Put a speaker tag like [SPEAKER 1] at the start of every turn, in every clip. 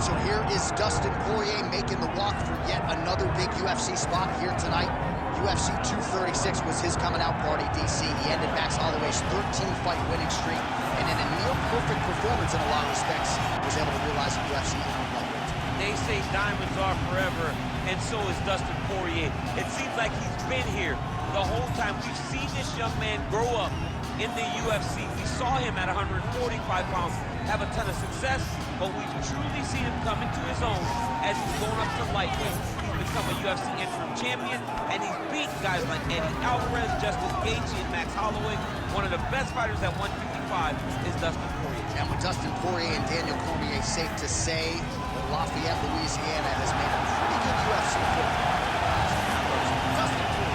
[SPEAKER 1] So here is Dustin Poirier making the walk for yet another big UFC spot here tonight. UFC 236 was his coming out party, DC. He ended Max Holloway's 13-fight winning streak, and in a near-perfect performance in a lot of respects, was able to realize a UFC interim lightweight.
[SPEAKER 2] They say diamonds are forever, and so is Dustin Poirier. It seems like he's been here the whole time. We've seen this young man grow up in the UFC. We saw him at 145 pounds have a ton of success, but we've truly seen him come into his own as he's going up to lightweight. He's become a UFC interim champion, and he's beaten guys like Eddie Alvarez, Justin Gaethje, and Max Holloway. One of the best fighters at 155 is Dustin Poirier.
[SPEAKER 1] And with Dustin Poirier and Daniel Cormier, safe to say that Lafayette, Louisiana has made a pretty good UFC football. Dustin Poirier.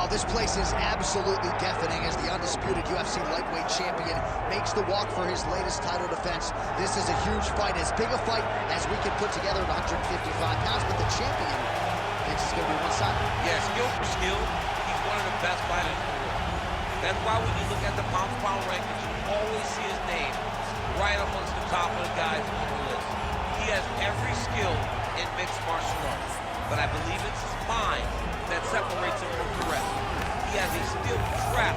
[SPEAKER 1] This place is absolutely deafening as the undisputed UFC lightweight champion makes the walk for his latest title defense. This is a huge fight, as big a fight as we can put together at 155 pounds, but the champion thinks it's going to be one-sided.
[SPEAKER 2] Yeah, skill for skill, he's one of the best fighters in the world. That's why when you look at the pound-for-pound rankings, you always see his name right amongst the top of the guys on the list. He has every skill in mixed martial arts, but I believe it's his mind that separates him from the rest. He has a steel trap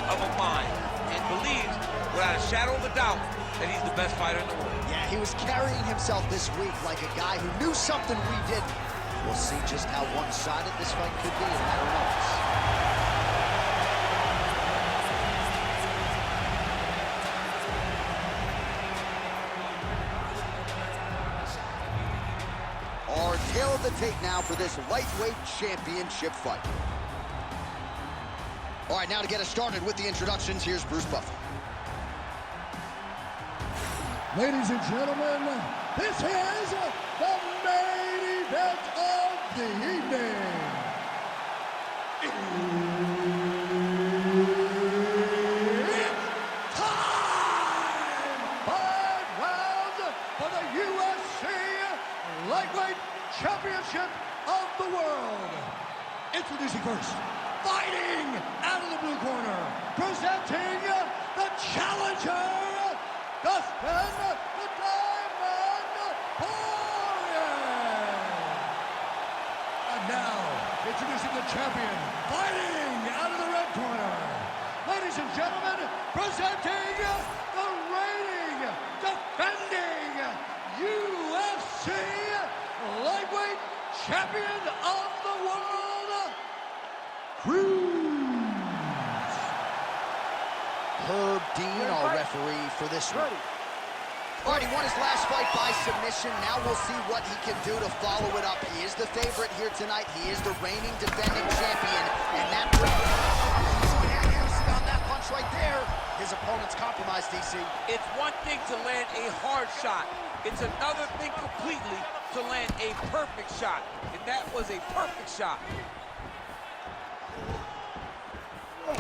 [SPEAKER 2] of a mind and believes, without a shadow of a doubt, that he's the best fighter in the world.
[SPEAKER 1] Yeah, he was carrying himself this week like a guy who knew something we didn't. We'll see just how one-sided this fight could be in a matter of moments. Our tail of the tape now for this lightweight championship fight. All right, now to get us started with the introductions, here's Bruce Buffer.
[SPEAKER 3] Ladies and gentlemen, this is the main event of the evening. It's time! 5 rounds for the UFC Lightweight Championship of the World. Introducing first, fighting out of the blue corner, presenting the challenger, Dustin the Diamond Poirier. And now, introducing the champion, fighting out of the red corner. Ladies and gentlemen, presenting the reigning, defending UFC Lightweight Champion of the World, Cruz.
[SPEAKER 1] Herb Dean, our referee for this one. All right, he won his last fight by submission. Now we'll see what he can do to follow it up. He is the favorite here tonight. He is the reigning defending champion. And that on that punch right there, his opponent's compromised, DC.
[SPEAKER 2] It's one thing to land a hard shot. It's another thing completely to land a perfect shot. And that was a perfect shot.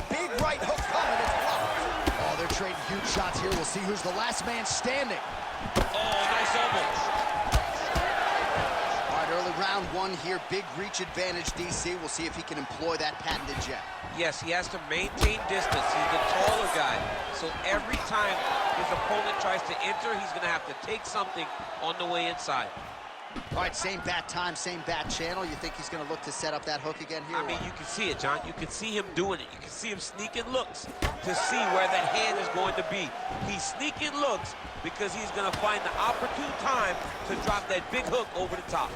[SPEAKER 1] Big right hook coming, it's blocked. Oh, they're trading huge shots here. We'll see who's the last man standing.
[SPEAKER 2] Oh, nice elbow.
[SPEAKER 1] All right, early round one here. Big reach advantage, DC. We'll see if he can employ that patented jet. Yes,
[SPEAKER 2] he has to maintain distance. He's the taller guy. So every time his opponent tries to enter, he's going to have to take something on the way inside.
[SPEAKER 1] All right, same bat time, same bat channel. You think he's going to look to set up that hook again here?
[SPEAKER 2] I mean, you can see it, John. You can see him doing it. You can see him sneaking looks to see where that hand is going to be. He's sneaking looks because he's going to find the opportune time to drop that big hook over the top.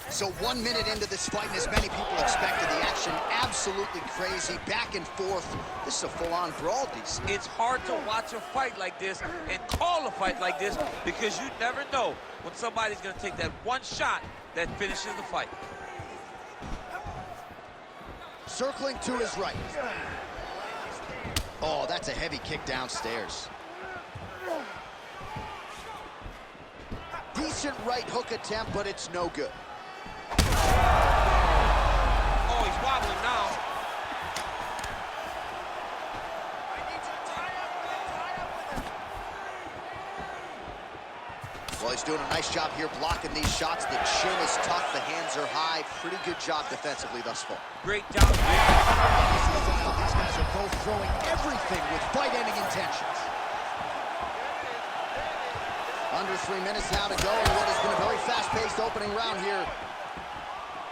[SPEAKER 1] So 1 minute into this fight, and as many people expected, the action absolutely crazy, back and forth. This is a full-on brawl, DC.
[SPEAKER 2] It's hard to watch a fight like this and call a fight like this because you never know when somebody's going to take that one shot that finishes the fight.
[SPEAKER 1] Circling to his right. Oh, that's a heavy kick downstairs. DC Decent right hook attempt, but it's no good.
[SPEAKER 2] Oh, he's wobbling now.
[SPEAKER 1] Well, he's doing a nice job here blocking these shots. The chin is tough, the hands are high. Pretty good job defensively thus far.
[SPEAKER 2] Great job.
[SPEAKER 1] These guys are both throwing everything with fight-ending intentions. Under 3 minutes now to go in what has been a very fast-paced opening round here.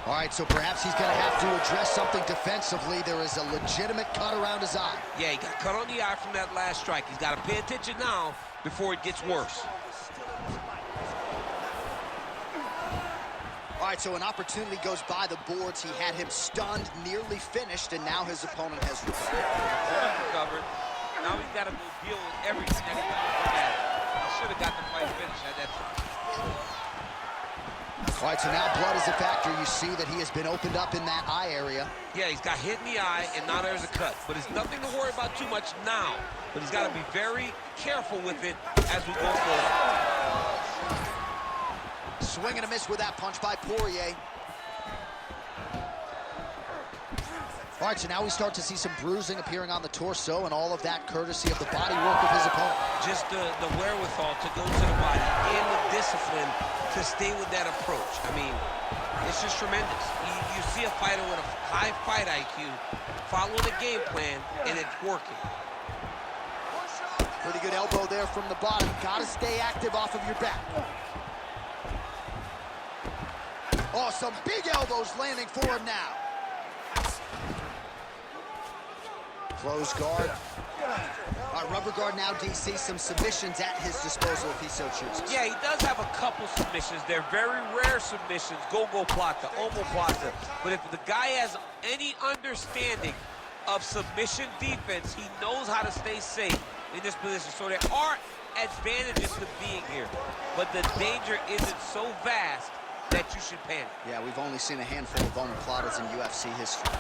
[SPEAKER 1] All right, so perhaps he's going to have to address something defensively. There is a legitimate cut around his eye.
[SPEAKER 2] Yeah, he got cut on the eye from that last strike. He's got to pay attention now before it gets worse.
[SPEAKER 1] All right, so an opportunity goes by the boards. He had him stunned, nearly finished, and now his opponent has
[SPEAKER 2] recovered. Now he's got to go deal with everything that he's going at. He should have got the fight finished at that time.
[SPEAKER 1] All right, so now blood is a factor. You see that he has been opened up in that eye area.
[SPEAKER 2] Yeah, he's got hit in the eye, and now there's a cut. But it's nothing to worry about too much now. But he's got to be very careful with it as we go forward.
[SPEAKER 1] Swing and a miss with that punch by Poirier. All right, so now we start to see some bruising appearing on the torso, and all of that courtesy of the body work of his opponent.
[SPEAKER 2] Just the wherewithal to go to the body and the discipline to stay with that approach. I mean, it's just tremendous. You see a fighter with a high fight IQ follow the game plan, and it's working.
[SPEAKER 1] Pretty good elbow there from the bottom. Got to stay active off of your back. Oh, some big elbows landing for him now. Close guard. Rubber guard now, DC. Some submissions at his disposal if he so chooses.
[SPEAKER 2] Yeah, he does have a couple submissions. They're very rare submissions. Go-go plata, omoplata. But if the guy has any understanding of submission defense, he knows how to stay safe in this position. So there are advantages to being here. But the danger isn't so vast that you should panic.
[SPEAKER 1] Yeah, we've only seen a handful of omoplatas in UFC history.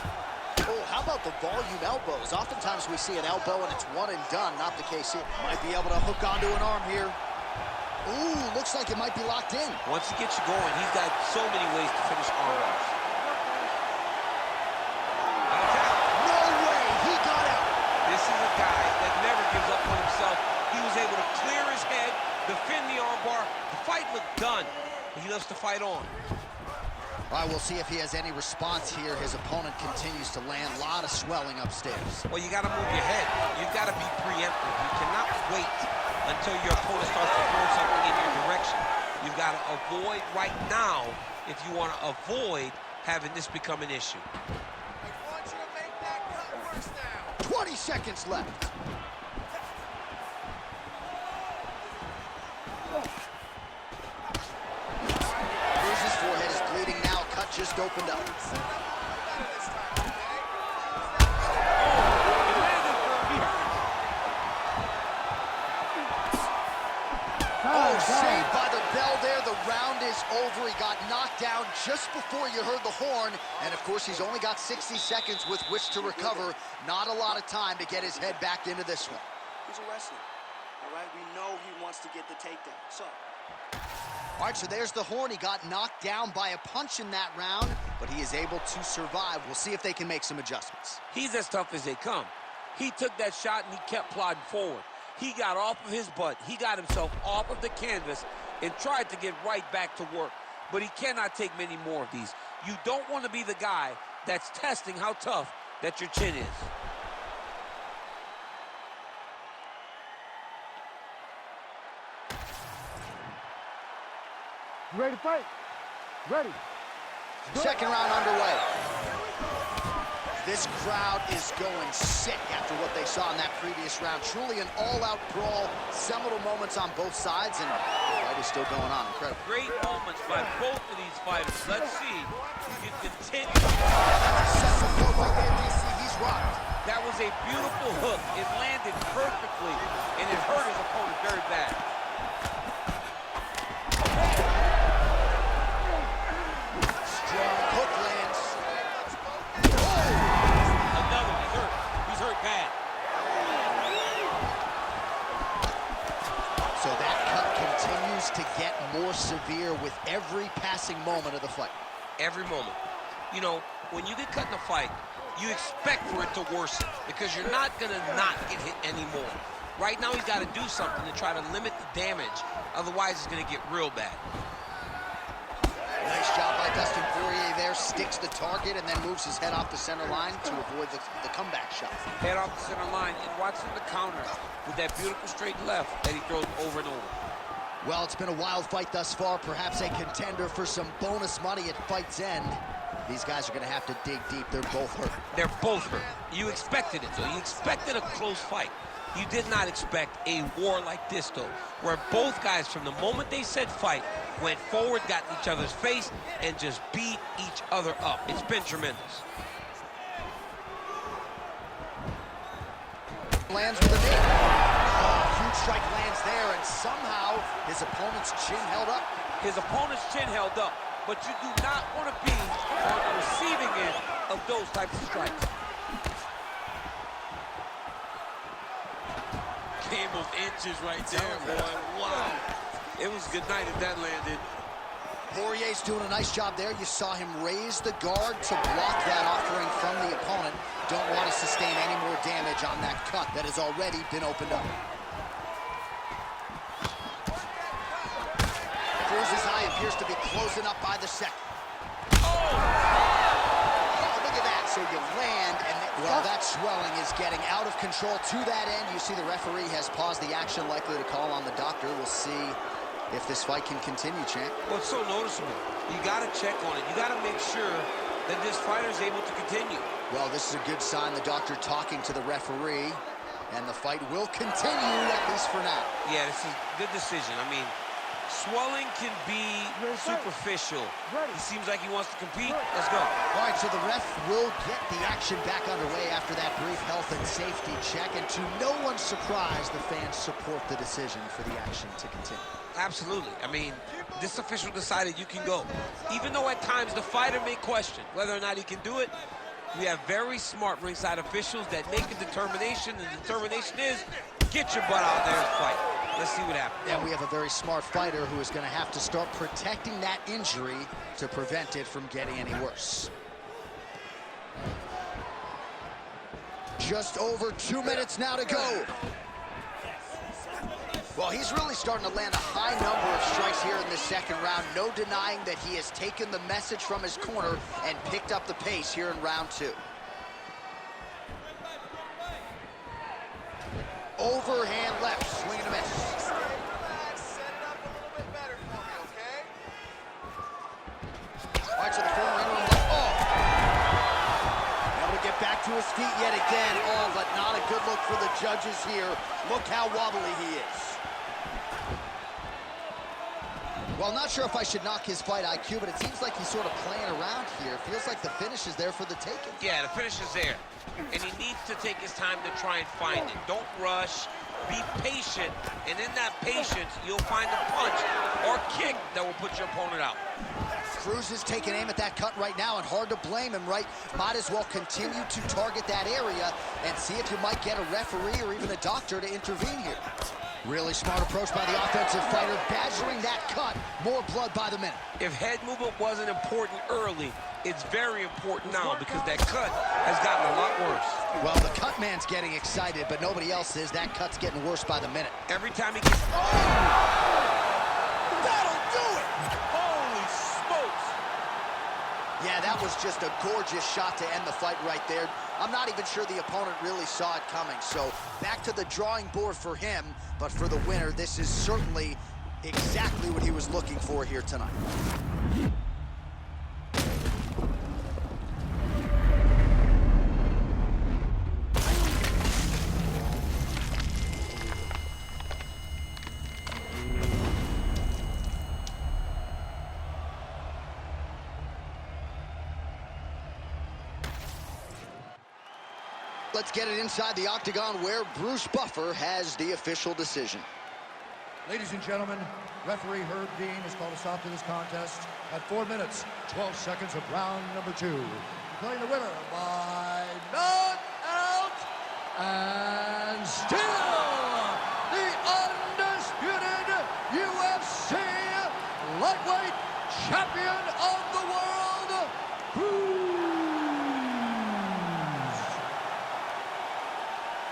[SPEAKER 1] Oh, how about the volume elbows? Oftentimes we see an elbow and it's one and done. Not the case here. Might be able to hook onto an arm here. Ooh, looks like it might be locked in.
[SPEAKER 2] Once he gets you going, he's got so many ways to finish arm bars.
[SPEAKER 1] No way, he got out.
[SPEAKER 2] This is a guy that never gives up on himself. He was able to clear his head, defend the arm bar. The fight looked done. He loves to fight on.
[SPEAKER 1] All right, we'll see if he has any response here. His opponent continues to land. A lot of swelling upstairs.
[SPEAKER 2] Well, you got to move your head. You've got to be preemptive. You cannot wait until your opponent starts to throw something in your direction. You've got to avoid right now if you want to avoid having this become an issue.
[SPEAKER 4] I want you to make that cut worse now.
[SPEAKER 1] 20 seconds left. Cruz's forehead is bleeding now. Cut just opened up. Oh, saved by the bell there. The round is over. He got knocked down just before you heard the horn. And, of course, he's only got 60 seconds with which to recover. Not a lot of time to get his head back into this one.
[SPEAKER 4] He's a wrestler, all right? We know he wants to get the takedown, so.
[SPEAKER 1] All right, so there's the horn. He got knocked down by a punch in that round, but he is able to survive. We'll see if they can make some adjustments.
[SPEAKER 2] He's as tough as they come. He took that shot and he kept plodding forward. He got off of his butt. He got himself off of the canvas and tried to get right back to work. But he cannot take many more of these. You don't want to be the guy that's testing how tough that your chin is.
[SPEAKER 3] You ready to fight? Ready.
[SPEAKER 1] Second round underway. This crowd is going sick after what they saw in that previous round. Truly an all-out brawl. Seminal moments on both sides, and the fight is still going on. Incredible.
[SPEAKER 2] Great moments by both of these fighters. Let's see if you can continue.
[SPEAKER 1] He's rocked.
[SPEAKER 2] That was a beautiful hook. It landed perfectly, and it hurt his opponent very bad.
[SPEAKER 1] Strong hook lands.
[SPEAKER 2] Another, he's hurt. He's hurt bad.
[SPEAKER 1] So that cut continues to get more severe with every passing moment of the fight.
[SPEAKER 5] Every moment. You know, when you get cut in a fight, you expect for it to worsen because you're not going to not get hit anymore. Right now, he's got to do something to try to limit the damage. Otherwise, it's going to get real bad.
[SPEAKER 1] Nice job by Dustin Poirier there. Sticks the target and then moves his head off the center line to avoid the comeback shot.
[SPEAKER 5] Head off the center line and watch him the counter with that beautiful straight left that he throws over and over.
[SPEAKER 1] Well, it's been a wild fight thus far. Perhaps a contender for some bonus money at fight's end. These guys are going to have to dig deep. They're both hurt.
[SPEAKER 5] They're both hurt. You expected it, though. You expected a close fight. You did not expect a war like this, though, where both guys, from the moment they said fight, went forward, got in each other's face, and just beat each other up. It's been tremendous.
[SPEAKER 1] Lands with a knee. Oh, huge strike lands there, and somehow his opponent's chin held up.
[SPEAKER 2] His opponent's chin held up, but you do not want to be on the receiving end of those types of strikes.
[SPEAKER 5] Game of inches right there, boy. Wow. It was good night if that landed.
[SPEAKER 1] Poirier's doing a nice job there. You saw him raise the guard to block that offering from the opponent. Don't want to sustain any more damage on that cut that has already been opened up. Cruz's eye appears to be closing up by the second. Oh, look at that. So you land, and well, that swelling is getting out of control to that end. You see the referee has paused the action, likely to call on the doctor. We'll see if this fight can continue, champ.
[SPEAKER 5] Well, it's so noticeable. You got to check on it. You got to make sure that this fighter is able to continue.
[SPEAKER 1] Well, this is a good sign. The doctor talking to the referee, and the fight will continue, at least for now.
[SPEAKER 5] Yeah, this is a good decision. I mean, swelling can be superficial. He seems like he wants to compete. Let's go.
[SPEAKER 1] All right, so the ref will get the action back underway after that brief health and safety check, and to no one's surprise, the fans support the decision for the action to continue.
[SPEAKER 5] Absolutely. I mean, this official decided you can go. Even though at times the fighter may question whether or not he can do it, we have very smart ringside officials that make a determination. The determination is, get your butt out there and fight. Let's see what happens.
[SPEAKER 1] And we have a very smart fighter who is going to have to start protecting that injury to prevent it from getting any worse. Just over 2 minutes now to go. Well, he's really starting to land a high number of strikes here in the second round. No denying that he has taken the message from his corner and picked up the pace here in round two. Overhand left, swing and a miss. All right, so the former interim left. Oh! Able to get back to his feet yet again. Oh, but not a good look for the judges here. Look how wobbly he is. Well, not sure if I should knock his fight IQ, but it seems like he's sort of playing around here. Feels like the finish is there for the taking.
[SPEAKER 5] Yeah, the finish is there. And he needs to take his time to try and find it. Don't rush. Be patient. And in that patience, you'll find a punch or kick that will put your opponent out.
[SPEAKER 1] Cruz is taking aim at that cut right now, and hard to blame him, right? Might as well continue to target that area and see if you might get a referee or even a doctor to intervene here. Really smart approach by the offensive fighter, badgering that cut. More blood by the minute.
[SPEAKER 5] If head movement wasn't important early, it's very important now because that cut has gotten a lot worse.
[SPEAKER 1] Well, the cut man's getting excited, but nobody else is. That cut's getting worse by the minute.
[SPEAKER 5] Every time he gets...
[SPEAKER 1] Oh! That'll do it!
[SPEAKER 2] Holy smokes!
[SPEAKER 1] Yeah, that was just a gorgeous shot to end the fight right there. I'm not even sure the opponent really saw it coming. So back to the drawing board for him. But for the winner, this is certainly exactly what he was looking for here tonight. Let's get it inside the octagon where Bruce Buffer has the official decision.
[SPEAKER 3] Ladies and gentlemen, referee Herb Dean has called a stop to this contest at 4 minutes, 12 seconds of round number 2. Declaring the winner by knockout and still the undisputed UFC lightweight champion of the world, Cruz.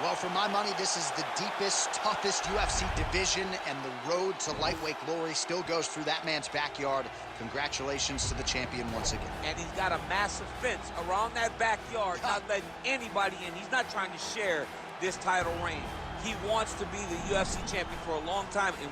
[SPEAKER 1] Well, for my money, this is the deepest, toughest UFC division, and the road to lightweight glory still goes through that man's backyard. Congratulations to the champion once again.
[SPEAKER 5] And he's got a massive fence around that backyard, not letting anybody in. He's not trying to share this title reign. He wants to be the UFC champion for a long time, and